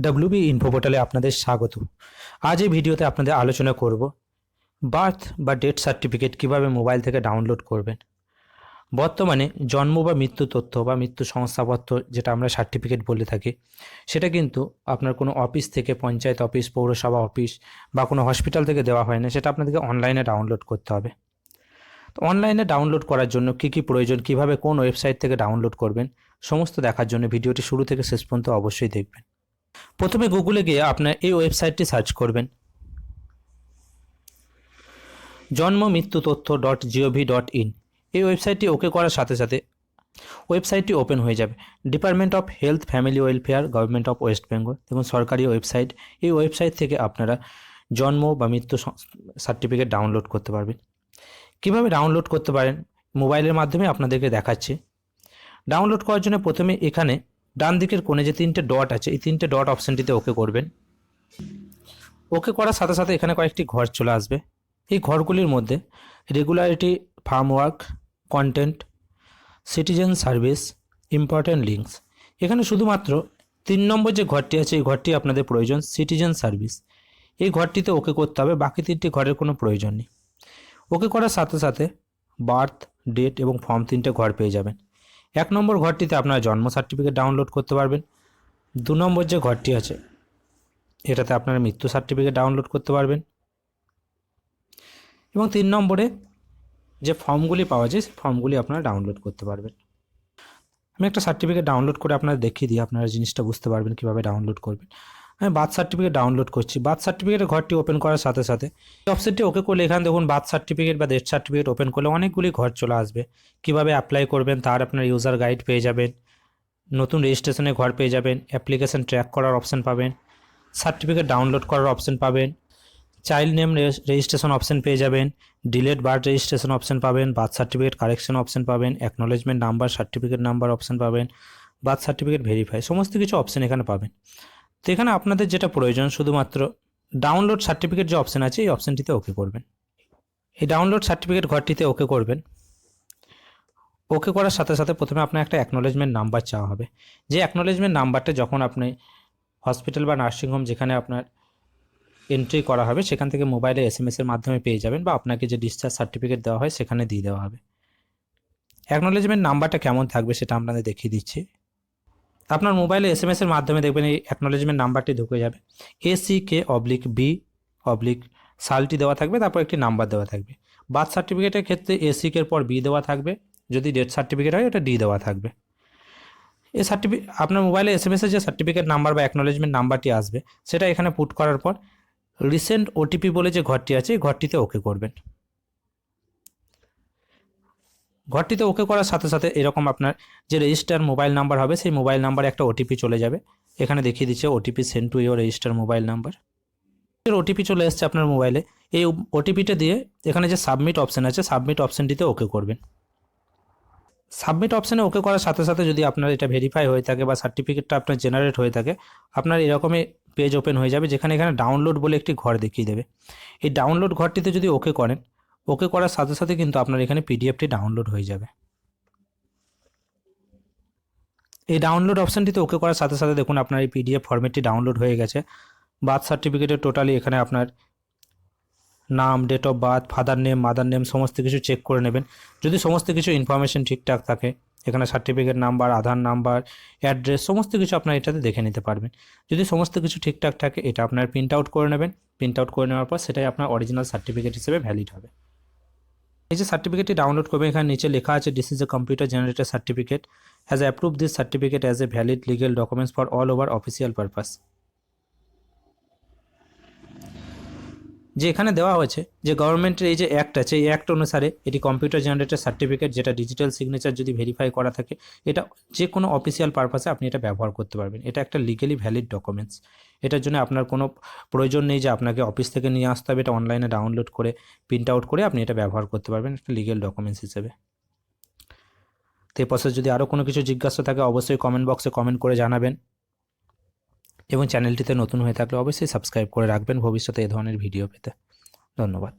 WB info পোর্টালে আপনাদের স্বাগত। আজ এই ভিডিওতে আপনাদের আলোচনা করব বার্থ বা ডেথ সার্টিফিকেট কিভাবে মোবাইল থেকে ডাউনলোড করবেন। বর্তমানে জন্ম বা মৃত্যু তথ্য বা মৃত্যু শংসাপত্র যেটা আমরা সার্টিফিকেট বলে থাকি, সেটা কিন্তু আপনার কোনো অফিস থেকে, পঞ্চায়েত অফিস, পৌরসভা অফিস বা কোনো হসপিটাল থেকে দেওয়া হয় না, সেটা আপনাদেরকে অনলাইনে ডাউনলোড করতে হবে। তো অনলাইনে ডাউনলোড করার জন্য কী কী প্রয়োজন, কিভাবে কোন ওয়েবসাইট থেকে ডাউনলোড করবেন, সমস্ত দেখার জন্য ভিডিওটি শুরু থেকে শেষ পর্যন্ত অবশ্যই দেখবেন। প্রথমে গুগলে গিয়ে আপনার এই ওয়েবসাইটটি সার্চ করবেন, জন্ম মৃত্যু তথ্য .gov.in। এই ওয়েবসাইটটি ওকে করার সাথে সাথে ওয়েবসাইটটি ওপেন হয়ে যাবে। Department of health family welfare, government of West Bengal, দেখুন সরকারি ওয়েবসাইট। এই ওয়েবসাইট থেকে আপনারা জন্ম বা মৃত্যু সার্টিফিকেট ডাউনলোড করতে পারবেন। কিভাবে ডাউনলোড করতে পারেন মোবাইলের মাধ্যমে আপনাদেরকে দেখাচ্ছি। ডাউনলোড করার জন্য প্রথমে এখানে ডান দিকের কোণে যে তিনটে ডট আছে, এই তিনটে ডট অপশানটিতে ওকে করবেন। ওকে করার সাথে সাথে এখানে কয়েকটি ঘর চলে আসবে। এই ঘরগুলির মধ্যে regularity, farm work, content, citizen service, important links. এখানে শুধুমাত্র 3 নম্বর যে ঘরটি আছে, এই ঘরটি আপনাদের প্রয়োজন, সিটিজেন সার্ভিস। এই ঘরটিতে ওকে করতে হবে, বাকি 3টি ঘরের কোনো প্রয়োজন নেই। ওকে করার সাথে সাথে বার্থ, ডেট এবং ফর্ম 3টে ঘর পেয়ে যাবেন। 1 নম্বর ঘরটিতে আপনারা জন্ম সার্টিফিকেট ডাউনলোড করতে পারবেন। 2 নম্বর যে ঘরটি আছে, এটাতে আপনারা মৃত্যু সার্টিফিকেট ডাউনলোড করতে পারবেন। এবং 3 নম্বরে যে ফর্মগুলি পাওয়া যায়, সেই ফর্মগুলি আপনারা ডাউনলোড করতে পারবেন। আমি একটা সার্টিফিকেট ডাউনলোড করে আপনারা দেখিয়ে দিই, আপনারা জিনিসটা বুঝতে পারবেন কীভাবে ডাউনলোড করবেন। আমি বার্থ সার্টিফিকেট ডাউনলোড করছি। বার্থ সার্টিফিকেটের ঘরটি ওপেন করার সাথে সাথে এই অপশনটি ওকে করলে এখানে দেখুন বার্থ সার্টিফিকেট বা ডেথ সার্টিফিকেট ওপেন করলে অনেকগুলি ঘর চলে আসবে। কীভাবে অ্যাপ্লাই করবেন তার আপনার ইউজার গাইড পেয়ে যাবেন, নতুন রেজিস্ট্রেশনের ঘর পেয়ে যাবেন, অ্যাপ্লিকেশন ট্র্যাক করার অপশন পাবেন, সার্টিফিকেট ডাউনলোড করার অপশন পাবেন, চাইল্ড নেম রেজিস্ট্রেশন অপশন পেয়ে যাবেন, ডিলেট বার্থ রেজিস্ট্রেশন অপশন পাবেন, বার্থ সার্টিফিকেট কারেকশন অপশন পাবেন, acknowledgement number, certificate number option পাবেন, বার্থ সার্টিফিকেট ভেরিফাই, সমস্ত কিছু অপশন এখানে পাবেন। তো এখানে আপনাদের যেটা প্রয়োজন শুধুমাত্র ডাউনলোড সার্টিফিকেট যে অপশন আছে, এই অপশনটিতে ওকে করবেন। এই ডাউনলোড সার্টিফিকেট ঘরটিতে ওকে করবেন। ওকে করার সাথে সাথে প্রথমে আপনার একটা অ্যাকনোলেজমেন্ট নাম্বার চাওয়া হবে। যে অ্যাকনোলেজমেন্ট নাম্বারটা যখন আপনি হসপিটাল বা নার্সিংহোম যেখানে আপনার এন্ট্রি করা হবে, সেখান থেকে মোবাইলে SMS-এর মাধ্যমে পেয়ে যাবেন, বা আপনাকে যে ডিসচার্জ সার্টিফিকেট দেওয়া হয় সেখানে দিয়ে দেওয়া হবে। অ্যাকনোলেজমেন্ট নাম্বারটা কেমন থাকবে সেটা আপনাদের দেখিয়ে দিচ্ছি। আপনার মোবাইলে SMS-এর মাধ্যমে দেখবেন এই অ্যাকনোলেজমেন্ট নাম্বারটি ঢুকে যাবে। ACK/B/ সালটি দেওয়া থাকবে, তারপর একটি নাম্বার দেওয়া থাকবে। বার্থ সার্টিফিকেটের ক্ষেত্রে ACK-এর পর B দেওয়া থাকবে, যদি ডেথ সার্টিফিকেট হয় এটা D দেওয়া থাকবে। এই আপনার মোবাইলে SMS-এর যে সার্টিফিকেট নাম্বার বা অ্যাকনোলেজমেন্ট নাম্বারটি আসবে, সেটা এখানে পুট করার পর রিসেন্ট OTP বলে যে ঘরটি আছে, এই ঘরটিতে ওকে করবেন। ঘরটিতে ওকে করার সাথে সাথে এরকম আপনার যে রেজিস্টার মোবাইল নাম্বার হবে, সেই মোবাইল নাম্বারে একটা OTP চলে যাবে। এখানে দেখিয়ে দিচ্ছে OTP send to your register mobile number. OTP চলে এসছে আপনার মোবাইলে। এই OTPটা দিয়ে এখানে যে সাবমিট অপশান আছে, সাবমিট অপশানটিতে ওকে করবেন। সাবমিট অপশানে ওকে করার সাথে সাথে যদি আপনার এটা ভেরিফাই হয়ে থাকে বা সার্টিফিকেটটা আপনার জেনারেট হয়ে থাকে, আপনার এরকমই পেজ ওপেন হয়ে যাবে, যেখানে এখানে ডাউনলোড বলে একটি ঘর দেখিয়ে দেবে। এই ডাউনলোড ঘরটিতে যদি ওকে করেন, ওকে করার সাথে সাথে কিন্তু আপনার এখানে PDFটি ডাউনলোড হয়ে যাবে। এই ডাউনলোড অপশানটিতে ওকে করার সাথে সাথে দেখুন আপনার এই PDF ফরম্যাটটি ডাউনলোড হয়ে গেছে। বার্থ সার্টিফিকেটের টোটালি এখানে আপনার নাম, date of birth, father name, mother name সমস্ত কিছু চেক করে নেবেন। যদি সমস্ত কিছু ইনফরমেশন ঠিকঠাক থাকে, এখানে সার্টিফিকেট নাম্বার, আধার নাম্বার, অ্যাড্রেস সমস্ত কিছু আপনার এটাতে দেখে নিতে পারবেন। যদি সমস্ত কিছু ঠিকঠাক থাকে, এটা আপনার প্রিন্ট আউট করে নেবেন। প্রিন্ট আউট করে নেওয়ার পর সেটাই আপনার অরিজিনাল সার্টিফিকেট হিসেবে ভ্যালিড হবে। এই যে সার্টিফিকেটটি ডাউনলোড করবেন, এখানে নিচে লেখা আছে this is a computer generated certificate, has approve this certificate as a valid legal documents for all over official purpose. যে এখানে দেওয়া হয়েছে যে গভর্নমেন্টের এই যে অ্যাক্ট আছে, এই অ্যাক্ট অনুসারে এটি কম্পিউটার জেনারেটেড সার্টিফিকেট, যেটা ডিজিটাল সিগনেচার যদি ভেরিফাই করা থাকে, এটা যে কোনো অফিসিয়াল পারপাসে আপনি এটা ব্যবহার করতে পারবেন। এটা একটা লিগেলি ভ্যালিড ডকুমেন্টস। এটার জন্য আপনার কোনো প্রয়োজন নেই যে আপনাকে অফিস থেকে নিয়ে আসতে হবে। এটা অনলাইনে ডাউনলোড করে প্রিন্ট আউট করে আপনি এটা ব্যবহার করতে পারবেন একটা লিগেল ডকুমেন্টস হিসেবে। তো এই প্রসেস যদি আরও কোনো কিছু জিজ্ঞাসা থাকে, অবশ্যই কমেন্ট বক্সে কমেন্ট করে জানাবেন, এবং চ্যানেলটিতে নতুন হয়ে থাকলে অবশ্যই সাবস্ক্রাইব করে রাখবেন ভবিষ্যতে এই ধরনের ভিডিও পেতে। ধন্যবাদ।